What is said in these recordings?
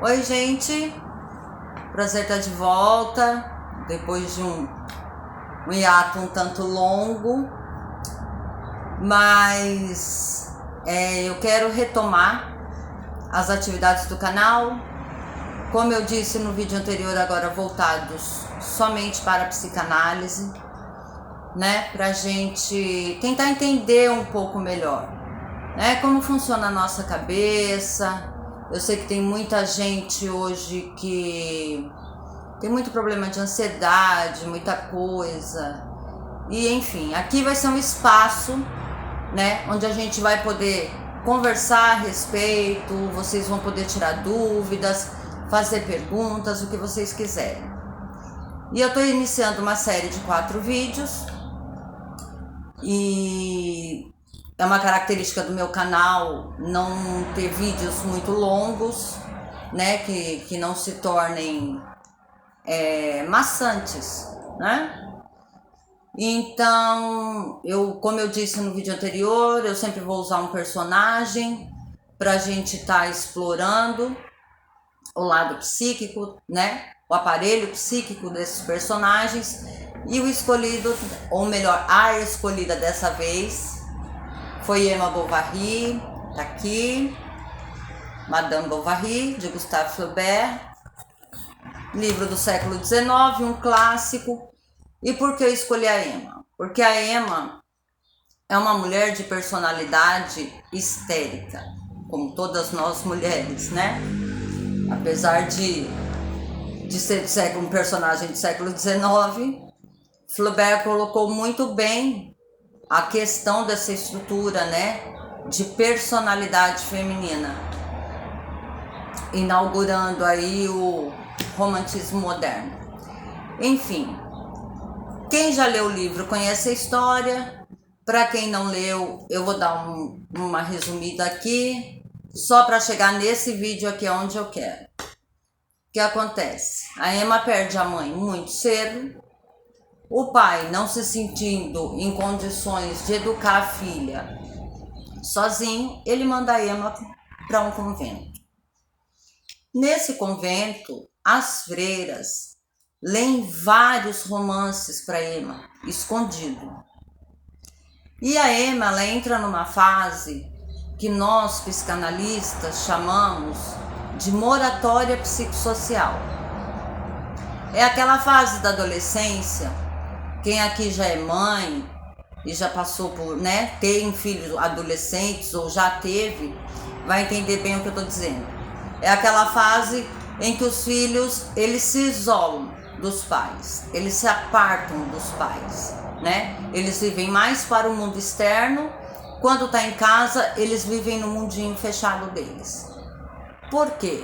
Oi, gente, prazer estar de volta depois de um hiato um tanto longo, mas eu quero retomar as atividades do canal, como eu disse no vídeo anterior, agora voltados somente para a psicanálise, né, pra gente tentar entender um pouco melhor, né, como funciona a nossa cabeça. Eu sei que tem muita gente hoje que tem muito problema de ansiedade, muita coisa. E enfim, aqui vai ser um espaço, né, onde a gente vai poder conversar a respeito, vocês vão poder tirar dúvidas, fazer perguntas, o que vocês quiserem. E eu estou iniciando uma série de 4 vídeos. E é uma característica do meu canal não ter vídeos muito longos, né, que não se tornem maçantes, né? Então, como eu disse no vídeo anterior, eu sempre vou usar um personagem pra gente estar explorando o lado psíquico, né? O aparelho psíquico desses personagens. E o escolhido, ou melhor, a escolhida dessa vez foi Emma Bovary, tá aqui, Madame Bovary, de Gustave Flaubert, livro do século XIX, um clássico. E por que eu escolhi a Emma? Porque a Emma é uma mulher de personalidade histérica, como todas nós mulheres, né? Apesar de ser um personagem do século XIX, Flaubert colocou muito bem a questão dessa estrutura, né, de personalidade feminina, inaugurando aí o romantismo moderno. Enfim, quem já leu o livro conhece a história. Para quem não leu, eu vou dar uma resumida aqui, só para chegar nesse vídeo aqui onde eu quero. O que acontece? A Emma perde a mãe muito cedo. O pai, não se sentindo em condições de educar a filha sozinho, ele manda a Emma para um convento. Nesse convento, as freiras leem vários romances para Emma, escondido. E a Emma, ela entra numa fase que nós, psicanalistas, chamamos de moratória psicossocial. É aquela fase da adolescência. Quem aqui já é mãe e já passou por, né, tem filhos adolescentes ou já teve, vai entender bem o que eu estou dizendo. É aquela fase em que os filhos, eles se isolam dos pais, eles se apartam dos pais, né? Eles vivem mais para o mundo externo. Quando tá em casa, eles vivem no mundinho fechado deles. Por quê?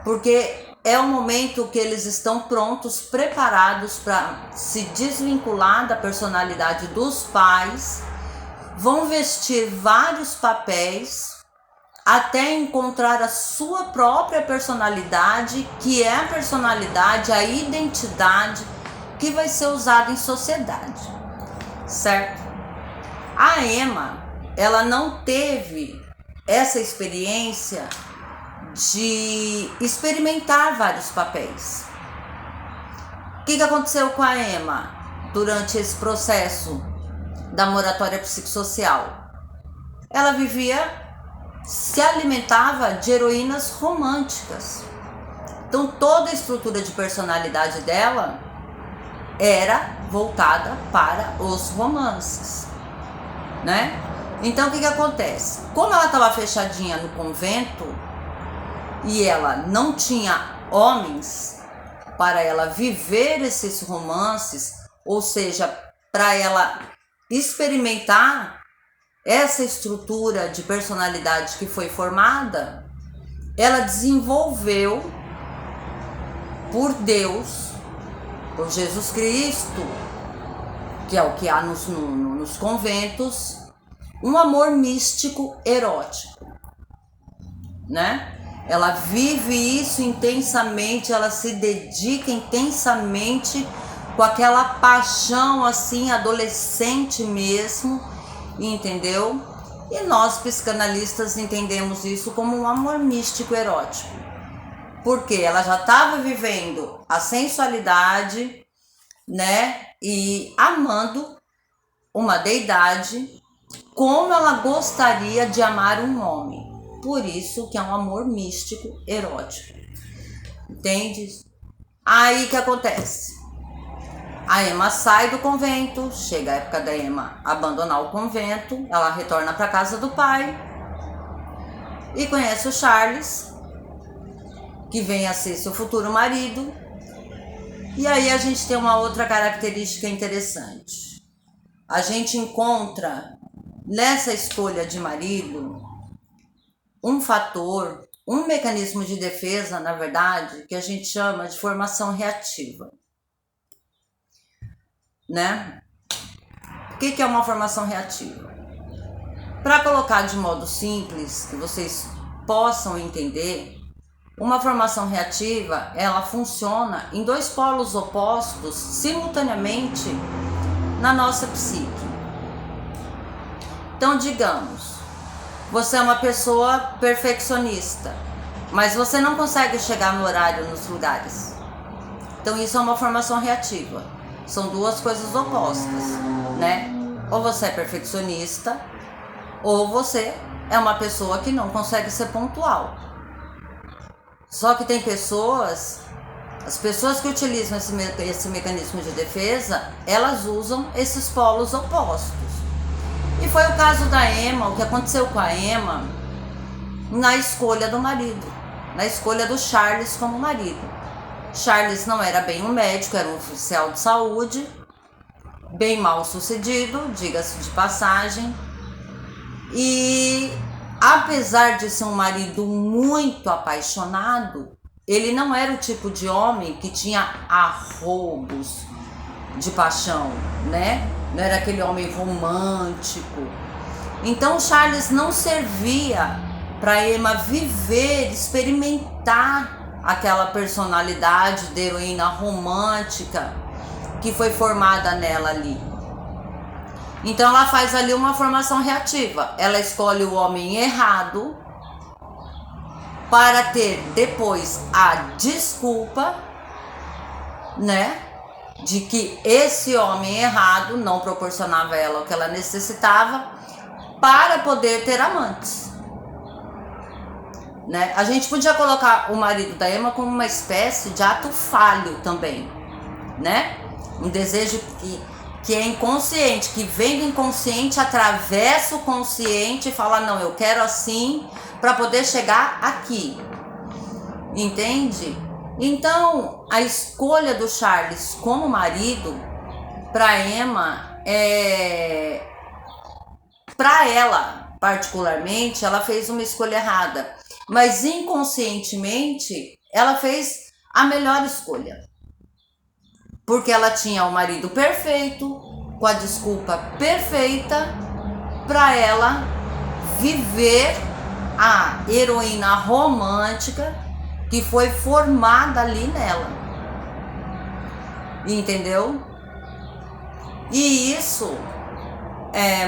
Porque é o momento que eles estão prontos, preparados para se desvincular da personalidade dos pais, vão vestir vários papéis até encontrar a sua própria personalidade, que é a personalidade, a identidade que vai ser usada em sociedade, certo? A Emma, ela não teve essa experiência de experimentar vários papéis. O que aconteceu com a Emma durante esse processo da moratória psicossocial? Ela se alimentava de heroínas românticas. Então toda a estrutura de personalidade dela era voltada para os romances, né? Então o que acontece? Como ela estava fechadinha no convento e ela não tinha homens para ela viver esses romances, ou seja, para ela experimentar essa estrutura de personalidade que foi formada, ela desenvolveu por Deus, por Jesus Cristo, que é o que há nos conventos, um amor místico erótico, né? Ela vive isso intensamente, ela se dedica intensamente com aquela paixão assim, adolescente mesmo, entendeu? E nós, psicanalistas, entendemos isso como um amor místico erótico. porque ela já estava vivendo a sensualidade, né? E amando uma deidade como ela gostaria de amar um homem. Por isso que é um amor místico, erótico. Entende? Aí que acontece? A Emma sai do convento, chega a época da Emma abandonar o convento, ela retorna para casa do pai e conhece o Charles, que vem a ser seu futuro marido. E aí a gente tem uma outra característica interessante. A gente encontra nessa escolha de marido um fator, um mecanismo de defesa, na verdade, que a gente chama de formação reativa. Né? O que é uma formação reativa? Para colocar de modo simples, que vocês possam entender, uma formação reativa, ela funciona em dois polos opostos simultaneamente na nossa psique. Então, digamos, você é uma pessoa perfeccionista, mas você não consegue chegar no horário nos lugares. Então, isso é uma formação reativa. São duas coisas opostas, né? Ou você é perfeccionista, ou você é uma pessoa que não consegue ser pontual. Só que tem pessoas, as pessoas que utilizam esse mecanismo de defesa, elas usam esses polos opostos. E foi o caso da Emma, o que aconteceu com a Emma na escolha do marido, na escolha do Charles como marido. Charles não era bem um médico, era um oficial de saúde, bem mal sucedido, diga-se de passagem. E apesar de ser um marido muito apaixonado, ele não era o tipo de homem que tinha arroubos de paixão, né? Não era aquele homem romântico. Então Charles não servia para Emma viver, experimentar aquela personalidade de heroína romântica que foi formada nela ali. Então ela faz ali uma formação reativa. Ela escolhe o homem errado para ter depois a desculpa, né, de que esse homem errado não proporcionava a ela o que ela necessitava para poder ter amantes. Né? A gente podia colocar o marido da Emma como uma espécie de ato falho também, né? Um desejo que é inconsciente, que vem do inconsciente, atravessa o consciente e fala, não, eu quero assim para poder chegar aqui. Entende? Então, a escolha do Charles como marido, para Emma, para ela, particularmente, ela fez uma escolha errada. Mas inconscientemente, ela fez a melhor escolha. Porque ela tinha o marido perfeito, com a desculpa perfeita, para ela viver a heroína romântica que foi formada ali nela. Entendeu? E isso,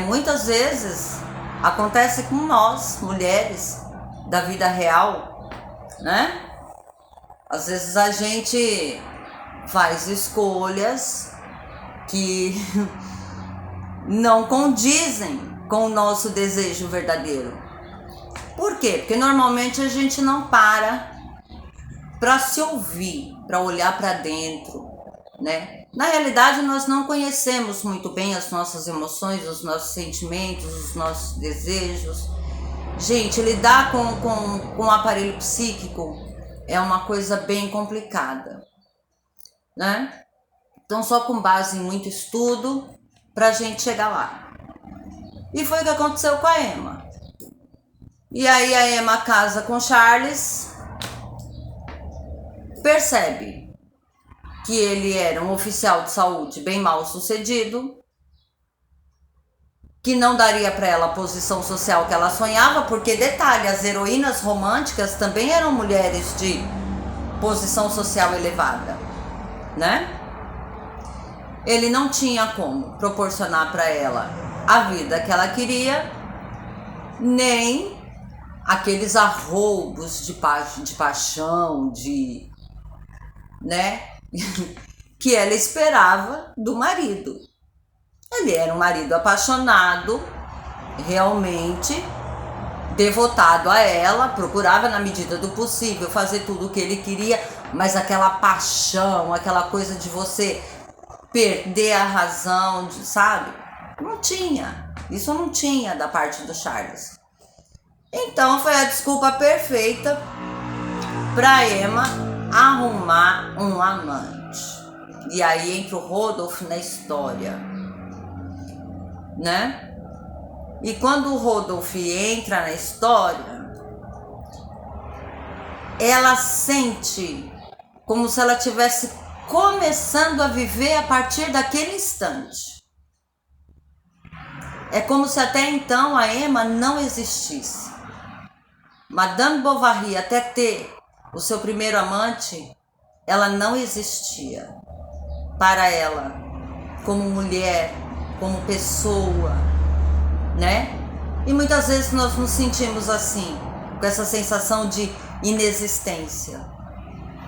muitas vezes, acontece com nós, mulheres, da vida real, né? Às vezes a gente faz escolhas que não condizem com o nosso desejo verdadeiro. Por quê? Porque normalmente a gente não para se ouvir, para olhar para dentro, né? Na realidade, nós não conhecemos muito bem as nossas emoções, os nossos sentimentos, os nossos desejos. Gente, lidar com o aparelho psíquico é uma coisa bem complicada, né? Então, só com base em muito estudo para a gente chegar lá. E foi o que aconteceu com a Emma. E aí a Emma casa com Charles, percebe que ele era um oficial de saúde bem mal sucedido, que não daria para ela a posição social que ela sonhava, porque, detalhe, as heroínas românticas também eram mulheres de posição social elevada, né? Ele não tinha como proporcionar para ela a vida que ela queria, nem aqueles arroubos de paixão, né? que ela esperava do marido. Ele era um marido apaixonado, realmente devotado a ela, procurava na medida do possível fazer tudo o que ele queria, mas aquela paixão, aquela coisa de você perder a razão, sabe? Não tinha. Isso não tinha da parte do Charles. Então foi a desculpa perfeita para Emma arrumar um amante. E aí entra o Rodolph na história, né? E quando o Rodolph entra na história, ela sente como se ela estivesse começando a viver a partir daquele instante. É como se até então a Emma não existisse. Madame Bovary, até ter o seu primeiro amante, ela não existia para ela, como mulher, como pessoa, né? E muitas vezes nós nos sentimos assim, com essa sensação de inexistência,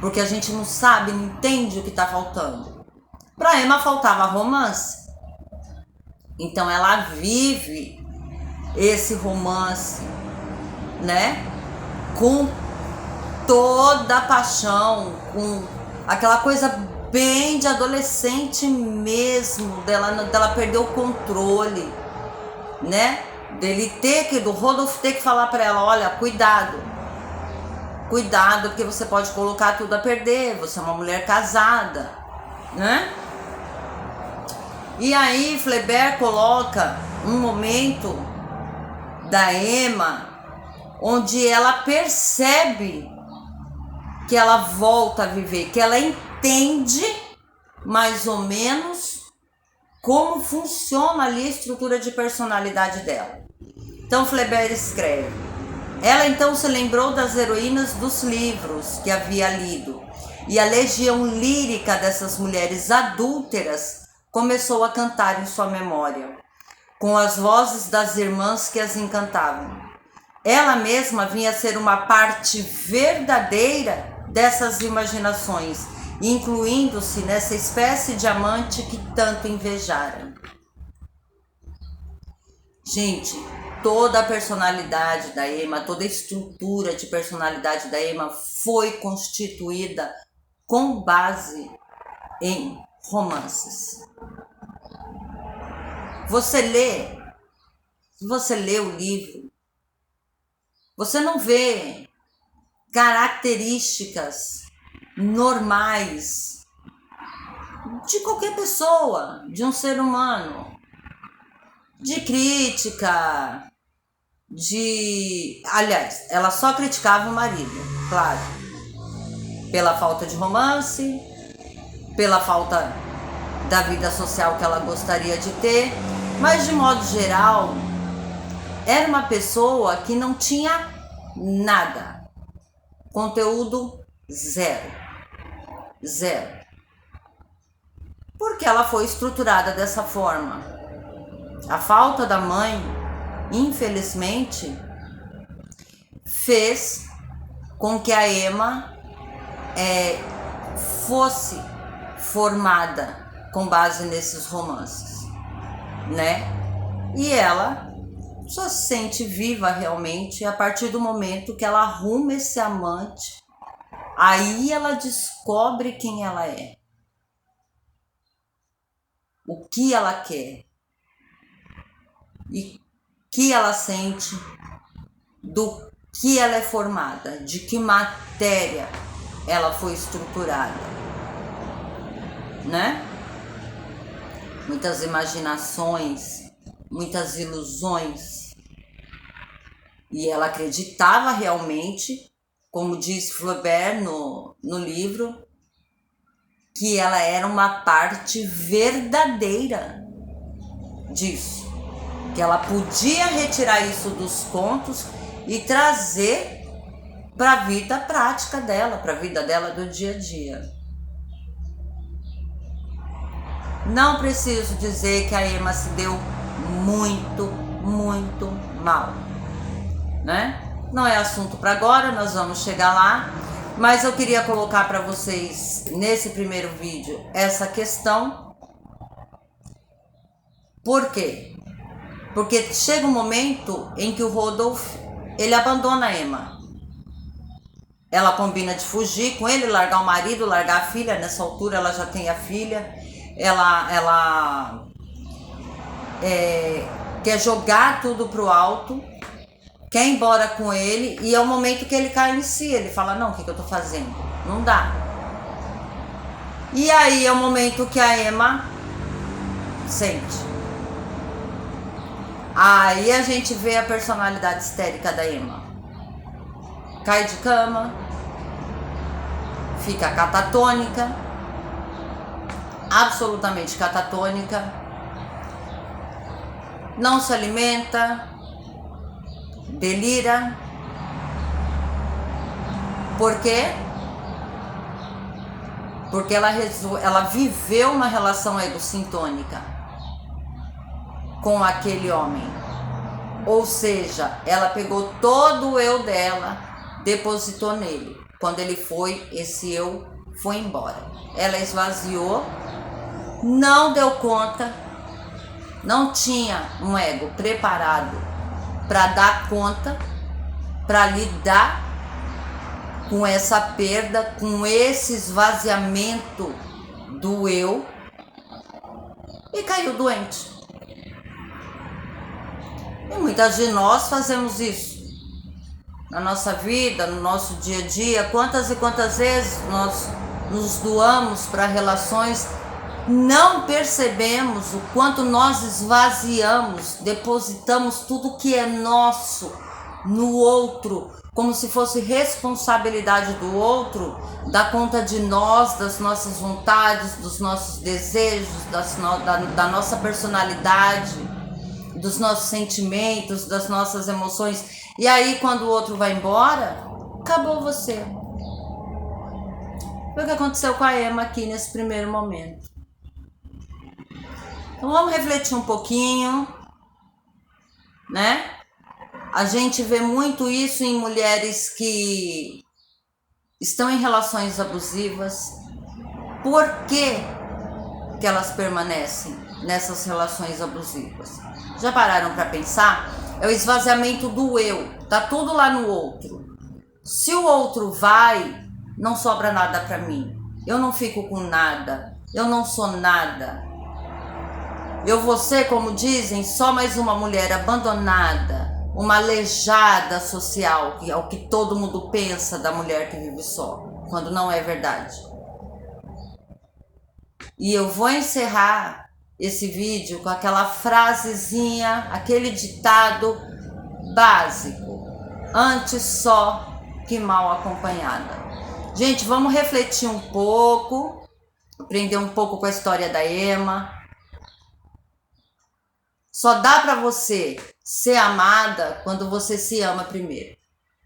porque a gente não sabe, não entende o que está faltando. Para Emma faltava romance, então ela vive esse romance, né? Com toda a paixão, com aquela coisa bem de adolescente mesmo, dela perder o controle, né? Do Rodolph ter que falar para ela, olha, cuidado, porque você pode colocar tudo a perder, você é uma mulher casada, né? E aí Flaubert coloca um momento da Emma onde ela percebe que ela volta a viver, que ela entende mais ou menos como funciona ali a estrutura de personalidade dela. Então Flaubert escreve: ela então se lembrou das heroínas dos livros que havia lido, e a legião lírica dessas mulheres adúlteras começou a cantar em sua memória, com as vozes das irmãs que as encantavam. Ela mesma vinha a ser uma parte verdadeira dessas imaginações, incluindo-se nessa espécie de amante que tanto invejaram. Gente, toda a personalidade da Emma, toda a estrutura de personalidade da Emma foi constituída com base em romances. Se você lê o livro, você não vê características normais de qualquer pessoa, de um ser humano, de crítica, aliás, ela só criticava o marido, claro, pela falta de romance, pela falta da vida social que ela gostaria de ter, mas de modo geral era uma pessoa que não tinha nada, conteúdo zero, porque ela foi estruturada dessa forma. A falta da mãe, infelizmente, fez com que a Emma fosse formada com base nesses romances, né? E ela só se sente viva realmente a partir do momento que ela arruma esse amante. Aí ela descobre quem ela é, o que ela quer e que ela sente, do que ela é formada, de que matéria ela foi estruturada, né? Muitas imaginações, muitas ilusões. E ela acreditava realmente, como diz Flaubert no livro, que ela era uma parte verdadeira disso, que ela podia retirar isso dos contos e trazer para a vida prática dela, para a vida dela do dia a dia. Não preciso dizer que a Emma se deu muito, muito mal, né? não é assunto para agora, nós vamos chegar lá. Mas eu queria colocar para vocês, nesse primeiro vídeo, essa questão. Por quê? Porque chega um momento em que o Rodolphe, ele abandona a Emma. Ela combina de fugir com ele, largar o marido, largar a filha. Nessa altura ela já tem a filha. Ela quer jogar tudo pro alto, quer ir embora com ele, e é o momento que ele cai em si. Ele fala, não, o que eu tô fazendo? Não dá. E aí é o momento que a Emma sente. Aí a gente vê a personalidade histérica da Emma. Cai de cama, fica catatônica, absolutamente catatônica, não se alimenta, delira. Por quê? Porque ela viveu uma relação egocintônica com aquele homem. Ou seja, ela pegou todo o eu dela, depositou nele. Quando ele foi, esse eu foi embora. Ela esvaziou, não deu conta, não tinha um ego preparado para dar conta, para lidar com essa perda, com esse esvaziamento do eu, e caiu doente. E muitas de nós fazemos isso na nossa vida, no nosso dia a dia. Quantas e quantas vezes nós nos doamos para relações, não percebemos o quanto nós esvaziamos, depositamos tudo que é nosso no outro, como se fosse responsabilidade do outro, dar conta de nós, das nossas vontades, dos nossos desejos, da nossa personalidade, dos nossos sentimentos, das nossas emoções. E aí quando o outro vai embora, acabou você. Foi o que aconteceu com a Emma aqui nesse primeiro momento. Então vamos refletir um pouquinho, né? A gente vê muito isso em mulheres que estão em relações abusivas. Por que que elas permanecem nessas relações abusivas? Já pararam para pensar? É o esvaziamento do eu, tá tudo lá no outro. Se o outro vai, não sobra nada para mim. Eu não fico com nada, eu não sou nada. Eu vou ser, como dizem, só mais uma mulher abandonada, uma aleijada social, que é o que todo mundo pensa da mulher que vive só, quando não é verdade. E eu vou encerrar esse vídeo com aquela frasezinha, aquele ditado básico: antes só que mal acompanhada. Gente, vamos refletir um pouco, aprender um pouco com a história da Emma. Só dá para você ser amada quando você se ama primeiro.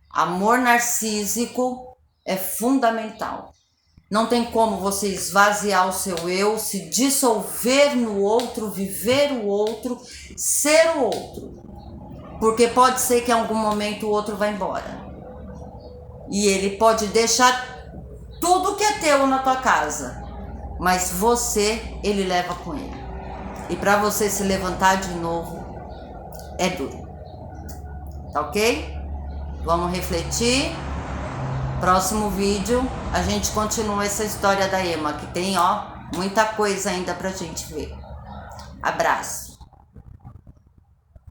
Amor narcísico é fundamental. Não tem como você esvaziar o seu eu, se dissolver no outro, viver o outro, ser o outro. Porque pode ser que em algum momento o outro vá embora. E ele pode deixar tudo que é teu na tua casa, mas você, ele leva com ele. E para você se levantar de novo, é duro. Tá ok? Vamos refletir. Próximo vídeo, a gente continua essa história da Emma, que tem, ó, muita coisa ainda pra gente ver. Abraço.